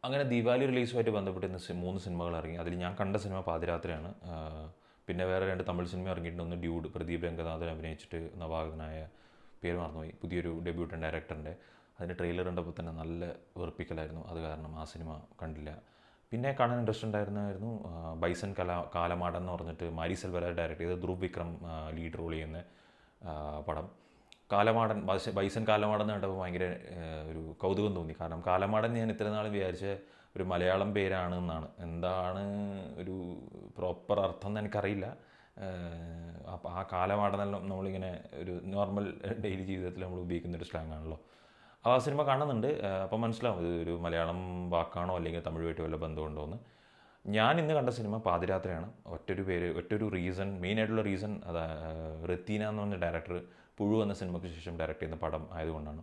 അങ്ങനെ ദീപാവലി റിലീസുമായിട്ട് ബന്ധപ്പെട്ട് ഇന്ന് 3 സിനിമകൾ ഇറങ്ങി. അതിൽ ഞാൻ കണ്ട സിനിമ പാതിരാത്രിയാണ്. പിന്നെ വേറെ 2 തമിഴ് സിനിമ ഇറങ്ങിയിട്ടുണ്ട്. ഒന്ന് ഡ്യൂഡ്, പ്രദീപ് രംഗനാഥൻ അഭിനയിച്ചിട്ട് നവാഗതനായ, പേര് മറന്നുപോയി, പുതിയൊരു ഡെബ്യൂട്ടൻ ഡയറക്ടറിൻ്റെ. അതിൻ്റെ ട്രെയിലർ കണ്ടപ്പോൾ തന്നെ നല്ല വെറുപ്പിക്കലായിരുന്നു. അത് കാരണം ആ സിനിമ കണ്ടില്ല. പിന്നെ കാണാൻ ഇൻട്രസ്റ്റ് ഉണ്ടായിരുന്നു ബൈസൺ കാലമാടൻ എന്ന് പറഞ്ഞിട്ട് മാരി സെൽവരാജ് ഡയറക്ട് ചെയ്ത് ധ്രുവ് വിക്രം ലീഡ് റോൾ ചെയ്യുന്ന പടം. കാലമാടൻ, ബൈസൺ കാലമാടൻ എന്ന് കണ്ടപ്പോൾ ഭയങ്കര ഒരു കൗതുകം തോന്നി. കാരണം കാലമാടൻ ഞാൻ ഇത്ര നാൾ വിചാരിച്ച ഒരു മലയാളം പേരാണ് എന്നാണ്. എന്താണ് ഒരു പ്രോപ്പർ അർത്ഥം എന്ന് എനിക്കറിയില്ല. അപ്പോൾ ആ കാലമാടനെല്ലാം നമ്മളിങ്ങനെ ഒരു നോർമൽ ഡെയിലി ജീവിതത്തിൽ നമ്മൾ ഉപയോഗിക്കുന്നൊരു സ്ലാങ് ആണല്ലോ. ആ സിനിമ കാണുന്നുണ്ട്. അപ്പം മനസ്സിലാവും ഇത് ഒരു മലയാളം വാക്കാണോ അല്ലെങ്കിൽ തമിഴുമായിട്ട് വല്ല ബന്ധമുണ്ടോ എന്ന്. ഞാൻ ഇന്ന് കണ്ട സിനിമ പാതിരാത്രിയാണ്. ഒറ്റൊരു റീസൺ, മെയിനായിട്ടുള്ള റീസൺ അത് റത്തീന എന്ന് പറഞ്ഞ ഡയറക്ടർ പുഴു എന്ന സിനിമയ്ക്ക് ശേഷം ഡയറക്റ്റ് ചെയ്യുന്ന പടം ആയതുകൊണ്ടാണ്.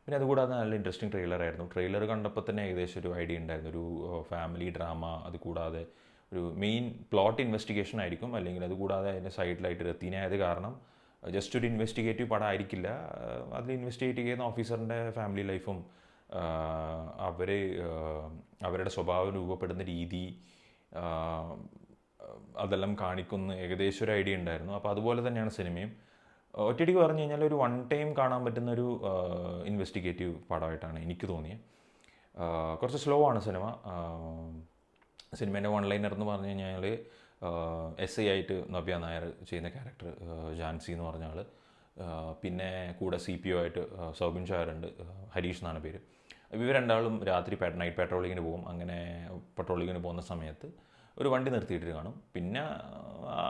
പിന്നെ അതുകൂടാതെ നല്ല ഇൻട്രസ്റ്റിംഗ് ട്രെയിലറായിരുന്നു. ട്രെയിലർ കണ്ടപ്പോൾ തന്നെ ഏകദേശം ഒരു ഐഡിയ ഉണ്ടായിരുന്നു. ഒരു ഫാമിലി ഡ്രാമ, അതുകൂടാതെ ഒരു മെയിൻ പ്ലോട്ട് ഇൻവെസ്റ്റിഗേഷൻ ആയിരിക്കും. അല്ലെങ്കിൽ അതുകൂടാതെ അതിൻ്റെ സൈഡിലായിട്ട് റത്തീന ആയത് കാരണം ജസ്റ്റ് ഒരു ഇൻവെസ്റ്റിഗേറ്റീവ് പടം ആയിരിക്കില്ല. അതിൽ ഇൻവെസ്റ്റിഗേറ്റ് ചെയ്യുന്ന ഓഫീസറിൻ്റെ ഫാമിലി ലൈഫും അവർ അവരുടെ സ്വഭാവം രൂപപ്പെടുന്ന രീതി അതെല്ലാം കാണിക്കുന്ന ഏകദേശം ഒരു ഐഡിയ ഉണ്ടായിരുന്നു. അപ്പോൾ അതുപോലെ തന്നെയാണ് സിനിമയും. ഒറ്റയടിക്ക് പറഞ്ഞു കഴിഞ്ഞാൽ ഒരു വൺ ടൈം കാണാൻ പറ്റുന്നൊരു ഇൻവെസ്റ്റിഗേറ്റീവ് പടമായിട്ടാണ് എനിക്ക് തോന്നിയത്. കുറച്ച് സ്ലോ ആണ് സിനിമ. സിനിമേൻ്റെ വൺ ലൈനർ എന്ന് പറഞ്ഞു കഴിഞ്ഞാൽ എസ് ഐ ആയിട്ട് നവ്യ നായർ ചെയ്യുന്ന ക്യാരക്ടർ ജാൻസി എന്ന് പറഞ്ഞ ആൾ, പിന്നെ കൂടെ CPO ആയിട്ട് സൗബിൻ ഷാറുണ്ട്, ഹരീഷ് എന്നാണ് പേര്. ഇവർ രണ്ടാളും രാത്രി നൈറ്റ് പെട്രോളിങ്ങിന് പോകും. അങ്ങനെ പെട്രോളിങ്ങിന് പോകുന്ന സമയത്ത് ഒരു വണ്ടി നിർത്തിയിട്ട് കാണും. പിന്നെ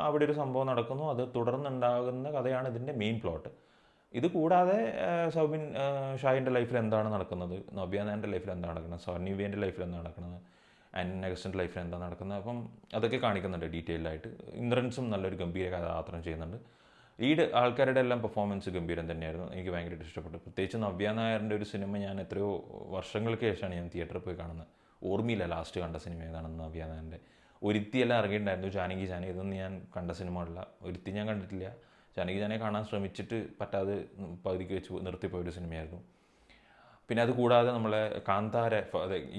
അവിടെ ഒരു സംഭവം നടക്കുന്നു. അത് തുടർന്നുണ്ടാകുന്ന കഥയാണ് ഇതിൻ്റെ മെയിൻ പ്ലോട്ട്. ഇത് കൂടാതെ സൗബിൻ ഷാഹിൻ്റെ ലൈഫിൽ എന്താണ് നടക്കുന്നത്, നവ്യ നായരുടെ ലൈഫിൽ എന്താണ് നടക്കുന്നത്, സണ്ണി വിവേൻ്റെ ലൈഫിൽ എന്താണ് നടക്കുന്നത്, ആൻഡ് അഗസ്റ്റിൻ്റെ ലൈഫിൽ എന്താണ് നടക്കുന്നത്, അപ്പം അതൊക്കെ കാണിക്കുന്നുണ്ട് ഡീറ്റെയിൽഡായിട്ട്. ഇന്ദ്രൻസും നല്ലൊരു ഗംഭീര കഥാപാത്രം ചെയ്യുന്നുണ്ട്. ലീഡ് ആൾക്കാരുടെ എല്ലാം പെർഫോമൻസ് ഗംഭീരം തന്നെയായിരുന്നു. എനിക്ക് ഭയങ്കരമായിട്ട് ഇഷ്ടപ്പെട്ടു. പ്രത്യേകിച്ച് നവ്യ നായരുടെ ഒരു സിനിമ ഞാൻ എത്രയോ വർഷങ്ങൾക്ക് ശേഷമാണ് ഞാൻ തിയേറ്ററിൽ പോയി കാണുന്നത്. ഓർമ്മയില്ല ലാസ്റ്റ് കണ്ട സിനിമ ഏതാണെന്ന്. നവ്യ നായരുടെ ഒരുത്തിയെല്ലാം ഇറങ്ങിയിട്ടുണ്ടായിരുന്നു, ജാനകി ജാനി. ഇതൊന്നും ഞാൻ കണ്ട സിനിമകളില്ല. ഒരുത്തി ഞാൻ കണ്ടിട്ടില്ല. ജാനകി ജാനെ കാണാൻ ശ്രമിച്ചിട്ട് പറ്റാതെ പകുതിക്ക് വെച്ച് നിർത്തിപ്പോയൊരു സിനിമയായിരുന്നു. പിന്നെ അത് കൂടാതെ നമ്മളെ കാന്താര,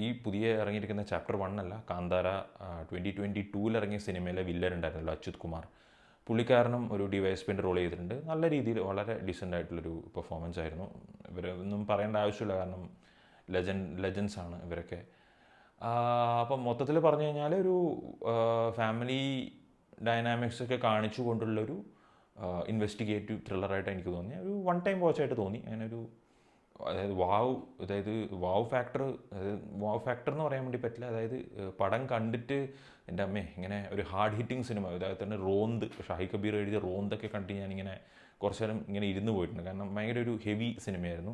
ഈ പുതിയ ഇറങ്ങിയിരിക്കുന്ന ചാപ്റ്റർ 1 അല്ല, കാന്താര 2022 ഇറങ്ങിയ സിനിമയിലെ വില്ലൻ ഉണ്ടായിരുന്നല്ലോ അച്യുത് കുമാർ, പുള്ളിക്കാരനും ഒരു DYSPൻ്റെ റോൾ ചെയ്തിട്ടുണ്ട്. നല്ല രീതിയിൽ വളരെ ഡീസൻ്റ് ആയിട്ടുള്ളൊരു പെർഫോമൻസ് ആയിരുന്നു. ഇവരൊന്നും പറയേണ്ട ആവശ്യമില്ല, കാരണം ലെജൻസ് ആണ് ഇവരൊക്കെ. അപ്പം മൊത്തത്തിൽ പറഞ്ഞു കഴിഞ്ഞാൽ ഒരു ഫാമിലി ഡൈനാമിക്സ് ഒക്കെ കാണിച്ചു കൊണ്ടുള്ളൊരു ഇൻവെസ്റ്റിഗേറ്റീവ് ത്രില്ലറായിട്ട് എനിക്ക് തോന്നി. ഒരു വൺ ടൈം വാച്ചായിട്ട് തോന്നി. അങ്ങനെ ഒരു വാവ് ഫാക്ടർ എന്ന് പറയാൻ വേണ്ടി പറ്റില്ല. അതായത് പടം കണ്ടിട്ട് എൻ്റെ അമ്മേ ഇങ്ങനെ ഒരു ഹാർഡ് ഹിറ്റിംഗ് സിനിമ, അതായത് തന്നെ റോന്ത്, ഷാഹി കബീർ എഴുതിയ റോന്തൊക്കെ കണ്ട് ഞാനിങ്ങനെ കുറച്ച് നേരം ഇങ്ങനെ ഇരുന്ന് പോയിട്ടുണ്ട്. കാരണം ഭയങ്കര ഒരു ഹെവി സിനിമയായിരുന്നു.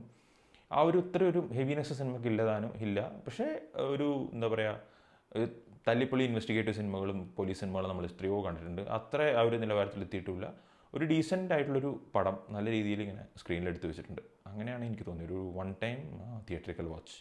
ആ ഒരു ഇത്ര ഒരു ഹെവിനെസ് സിനിമയ്ക്ക് ഇല്ലതാനും ഇല്ല. പക്ഷേ ഒരു എന്താ പറയുക, തല്ലിപ്പൊളി ഇൻവെസ്റ്റിഗേറ്റീവ് സിനിമകളും പോലീസ് സിനിമകളും നമ്മൾ എത്രയോ കണ്ടിട്ടുണ്ട്. അത്ര ആ ഒരു നിലവാരത്തിൽ എത്തിയിട്ടുമില്ല. ഒരു ഡീസൻ്റ് ആയിട്ടുള്ളൊരു പടം നല്ല രീതിയിൽ ഇങ്ങനെ സ്ക്രീനിൽ എടുത്ത് വെച്ചിട്ടുണ്ട്. അങ്ങനെയാണ് എനിക്ക് തോന്നിയത്. ഒരു വൺ ടൈം തിയേറ്ററിക്കൽ വാച്ച്.